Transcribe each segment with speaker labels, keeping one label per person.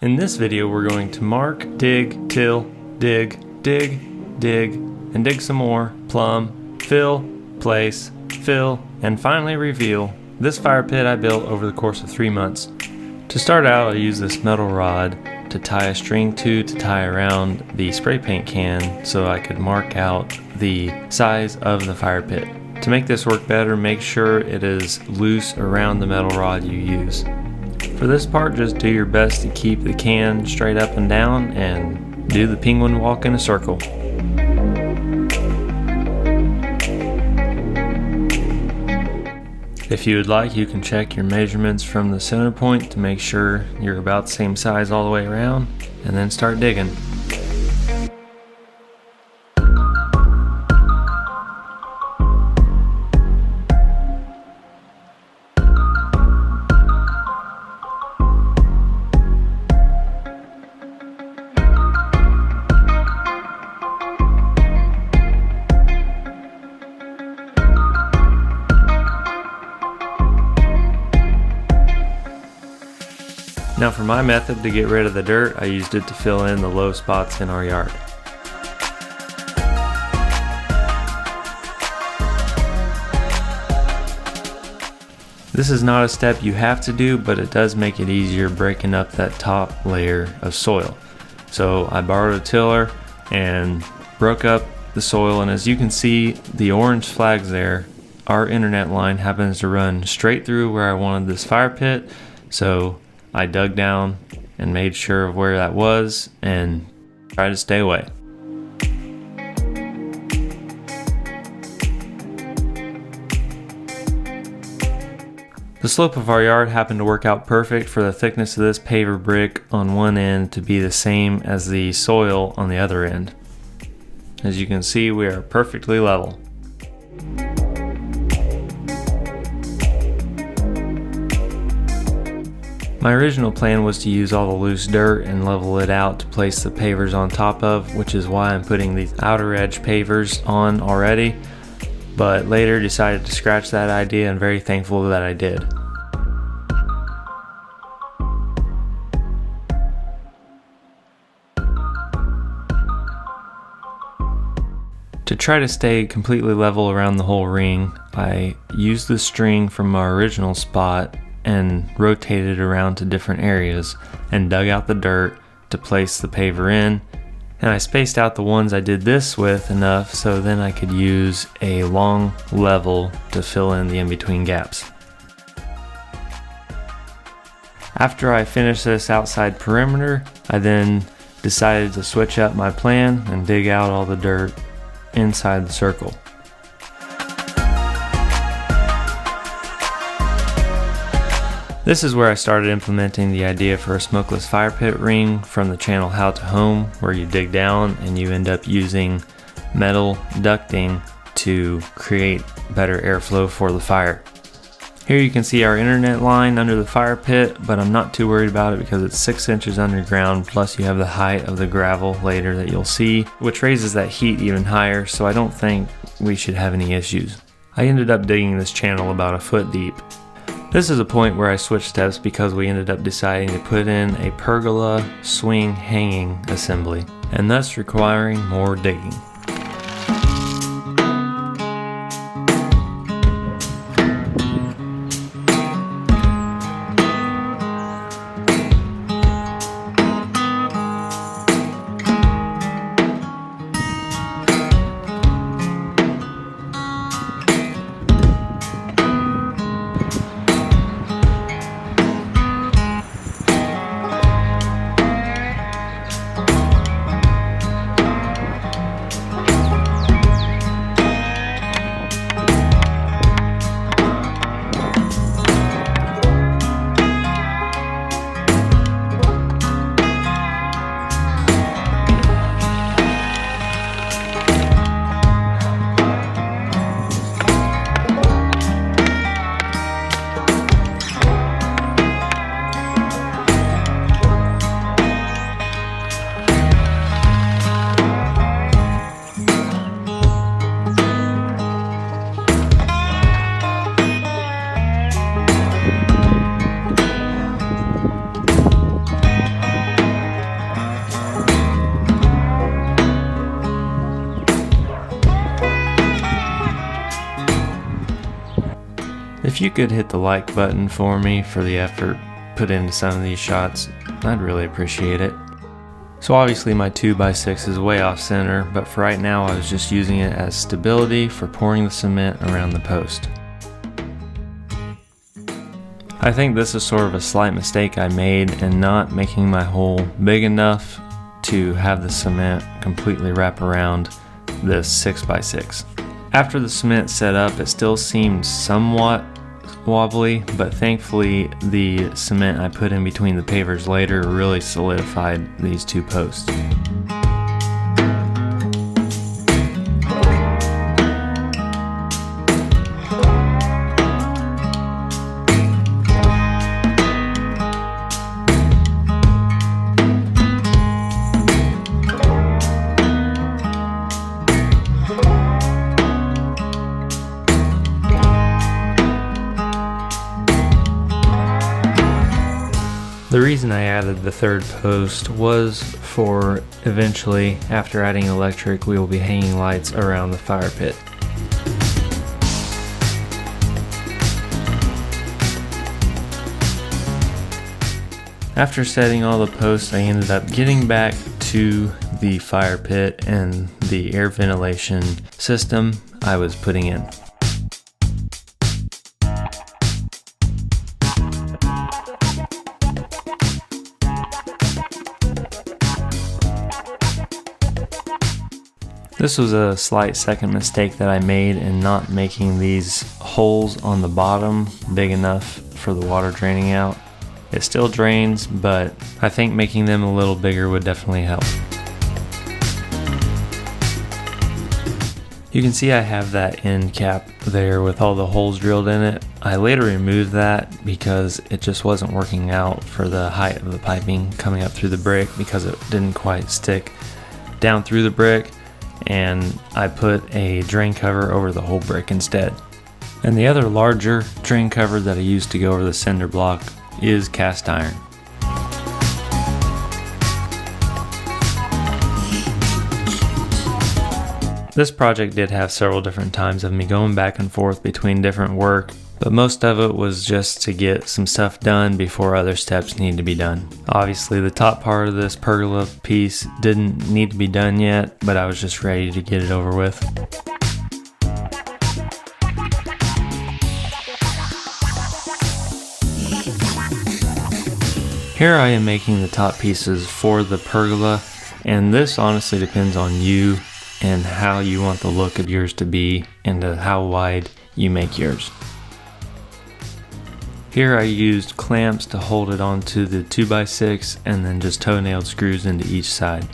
Speaker 1: In this video we're going to mark, dig, till, dig, dig, dig, and dig some more, plumb, fill, place, fill, and finally reveal. This fire pit I built over the course of 3 months. To start out, I used this metal rod to tie a string to tie around the spray paint can so I could mark out the size of the fire pit. To make this work better, make sure it is loose around the metal rod you use. For this part, just do your best to keep the can straight up and down and do the penguin walk in a circle. If you would like, you can check your measurements from the center point to make sure you're about the same size all the way around, and then start digging. Now for my method to get rid of the dirt, I used it to fill in the low spots in our yard. This is not a step you have to do, but it does make it easier breaking up that top layer of soil. So I borrowed a tiller and broke up the soil, and as you can see, the orange flags there, our internet line happens to run straight through where I wanted this fire pit, so I dug down and made sure of where that was and tried to stay away. The slope of our yard happened to work out perfect for the thickness of this paver brick on one end to be the same as the soil on the other end. As you can see, we are perfectly level. My original plan was to use all the loose dirt and level it out to place the pavers on top of, which is why I'm putting these outer edge pavers on already, but later decided to scratch that idea and very thankful that I did. To try to stay completely level around the whole ring, I used the string from our original spot and rotated around to different areas and dug out the dirt to place the paver in, and I spaced out the ones I did this with enough so then I could use a long level to fill in the in-between gaps. After I finished this outside perimeter, I then decided to switch up my plan and dig out all the dirt inside the circle. This is where I started implementing the idea for a smokeless fire pit ring from the channel How To Home, where you dig down and you end up using metal ducting to create better airflow for the fire. Here you can see our internet line under the fire pit, but I'm not too worried about it because it's 6 inches underground, plus you have the height of the gravel later that you'll see, which raises that heat even higher, so I don't think we should have any issues. I ended up digging this channel about a foot deep. This is a point where I switched steps because we ended up deciding to put in a pergola swing hanging assembly, and thus requiring more digging. If you could hit the like button for me for the effort put into some of these shots, I'd really appreciate it. So obviously my 2x6 is way off center, but for right now I was just using it as stability for pouring the cement around the post. I think this is sort of a slight mistake I made in not making my hole big enough to have the cement completely wrap around this 6x6. After the cement set up, it still seemed somewhat wobbly, but thankfully the cement I put in between the pavers later really solidified these two posts. The reason I added the third post was for eventually, after adding electric, we will be hanging lights around the fire pit. After setting all the posts, I ended up getting back to the fire pit and the air ventilation system I was putting in. This was a slight second mistake that I made in not making these holes on the bottom big enough for the water draining out. It still drains, but I think making them a little bigger would definitely help. You can see I have that end cap there with all the holes drilled in it. I later removed that because it just wasn't working out for the height of the piping coming up through the brick because it didn't quite stick down through the brick. And I put a drain cover over the whole brick instead. And the other larger drain cover that I used to go over the cinder block is cast iron. This project did have several different times of me going back and forth between different work, but most of it was just to get some stuff done before other steps need to be done. Obviously the top part of this pergola piece didn't need to be done yet, but I was just ready to get it over with. Here I am making the top pieces for the pergola, and this honestly depends on you and how you want the look of yours to be and how wide you make yours. Here I used clamps to hold it onto the 2x6 and then just toenailed screws into each side.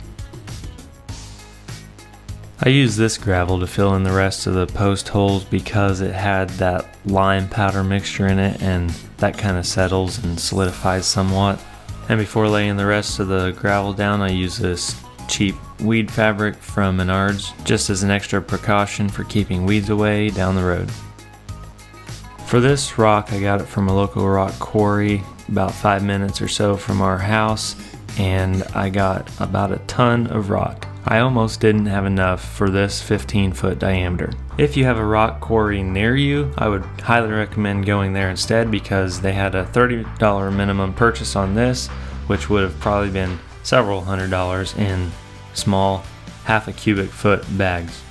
Speaker 1: I used this gravel to fill in the rest of the post holes because it had that lime powder mixture in it and that kind of settles and solidifies somewhat. And before laying the rest of the gravel down, I used this cheap weed fabric from Menards just as an extra precaution for keeping weeds away down the road. For this rock, I got it from a local rock quarry about 5 minutes or so from our house, and I got about a ton of rock. I almost didn't have enough for this 15-foot diameter. If you have a rock quarry near you, I would highly recommend going there instead because they had a $30 minimum purchase on this, which would have probably been several $100s in small half a cubic foot bags.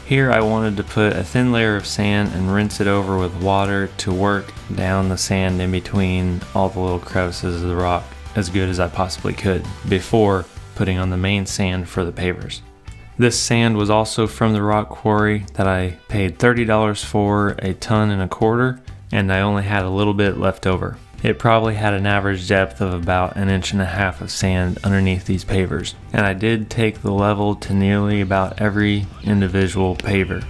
Speaker 1: Here I wanted to put a thin layer of sand and rinse it over with water to work down the sand in between all the little crevices of the rock as good as I possibly could before putting on the main sand for the pavers. This sand was also from the rock quarry that I paid $30 for a ton and a quarter, and I only had a little bit left over. It probably had an average depth of about 1.5 inches of sand underneath these pavers, and I did take the level to nearly about every individual paver.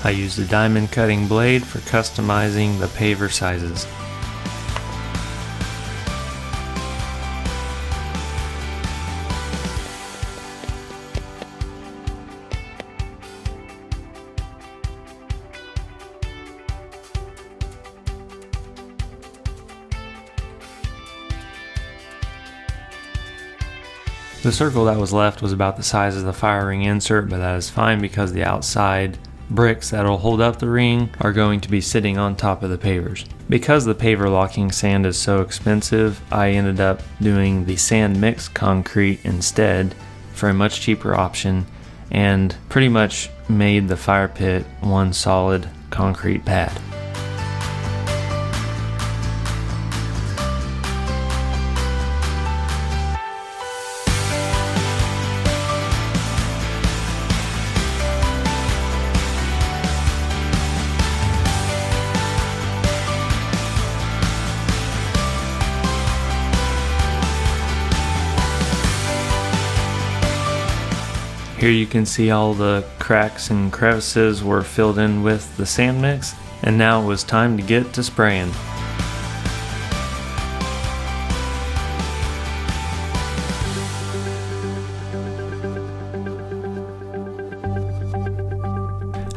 Speaker 1: I used a diamond cutting blade for customizing the paver sizes. The circle that was left was about the size of the fire ring insert, but that is fine because the outside bricks that will hold up the ring are going to be sitting on top of the pavers. Because the paver locking sand is so expensive, I ended up doing the sand mix concrete instead for a much cheaper option, and pretty much made the fire pit one solid concrete pad. Here you can see all the cracks and crevices were filled in with the sand mix, and now it was time to get to spraying.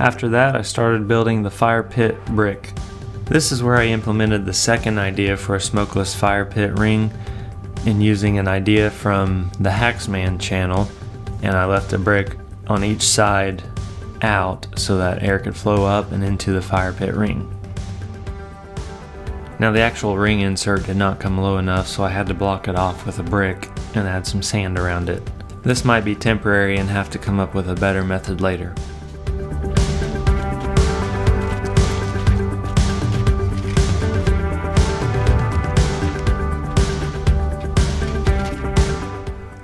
Speaker 1: After that, I started building the fire pit brick. This is where I implemented the second idea for a smokeless fire pit ring in using an idea from the Haxman channel, and I left a brick on each side out so that air could flow up and into the fire pit ring. Now the actual ring insert did not come low enough, so I had to block it off with a brick and add some sand around it. This might be temporary and have to come up with a better method later.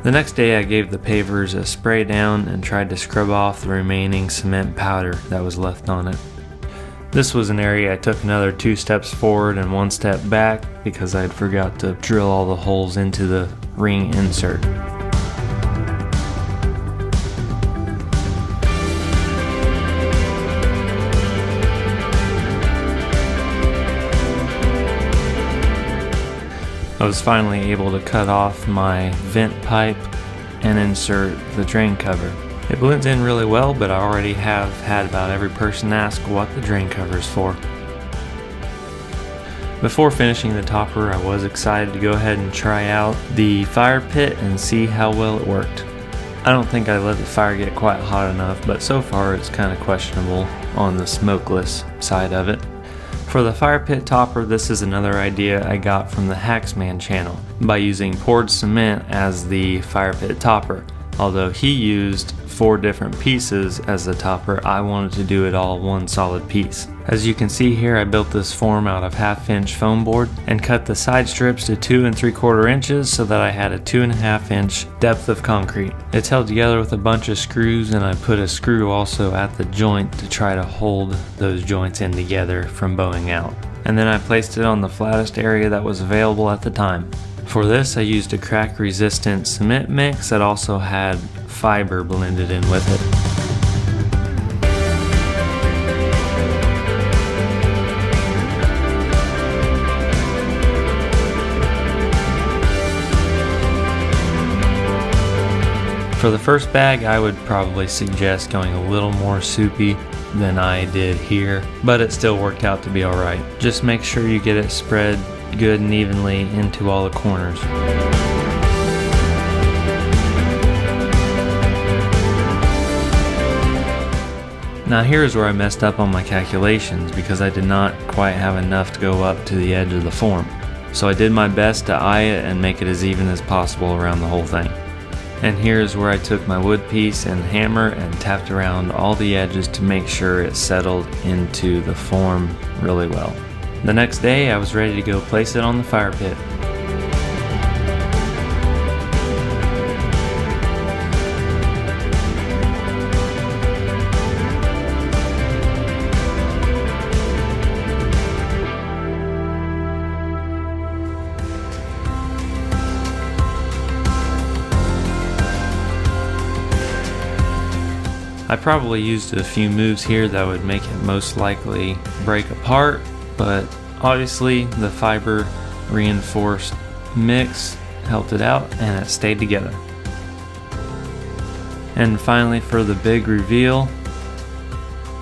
Speaker 1: The next day I gave the pavers a spray down and tried to scrub off the remaining cement powder that was left on it. This was an area I took another 2 steps forward and 1 step back because I had forgot to drill all the holes into the ring insert. I was finally able to cut off my vent pipe and insert the drain cover. It blends in really well, but I already have had about every person ask what the drain cover is for. Before finishing the topper, I was excited to go ahead and try out the fire pit and see how well it worked. I don't think I let the fire get quite hot enough, but so far it's kind of questionable on the smokeless side of it. For the fire pit topper, this is another idea I got from the Haxman channel by using poured cement as the fire pit topper. Although he used 4 different pieces as the topper, I wanted to do it all one solid piece. As you can see here, I built this form out of 1/2 inch foam board and cut the side strips to 2 3/4 inches so that I had a 2.5 inch depth of concrete. It's held together with a bunch of screws, and I put a screw also at the joint to try to hold those joints in together from bowing out. And then I placed it on the flattest area that was available at the time. For this, I used a crack resistant cement mix that also had fiber blended in with it. For the first bag, I would probably suggest going a little more soupy than I did here, but it still worked out to be alright. Just make sure you get it spread good and evenly into all the corners. Now here's where I messed up on my calculations because I did not quite have enough to go up to the edge of the form. So I did my best to eye it and make it as even as possible around the whole thing. And here's where I took my wood piece and hammer and tapped around all the edges to make sure it settled into the form really well. The next day I was ready to go place it on the fire pit. I probably used a few moves here that would make it most likely break apart, but obviously the fiber reinforced mix helped it out and it stayed together. And finally, for the big reveal,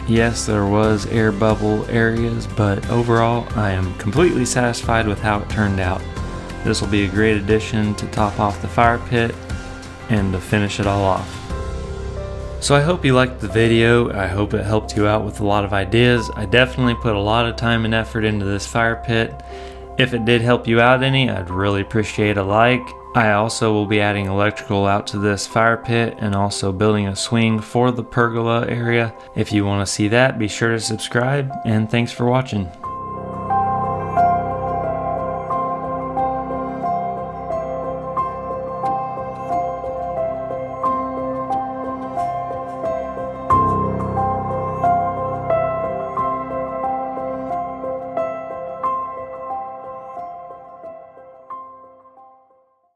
Speaker 1: yes, there was air bubble areas, but overall I am completely satisfied with how it turned out. This will be a great addition to top off the fire pit, and to finish it all off. So I hope you liked the video. I hope it helped you out with a lot of ideas. I definitely put a lot of time and effort into this fire pit. If it did help you out any, I'd really appreciate a like. I also will be adding electrical out to this fire pit and also building a swing for the pergola area. If you want to see that, be sure to subscribe, and thanks for watching.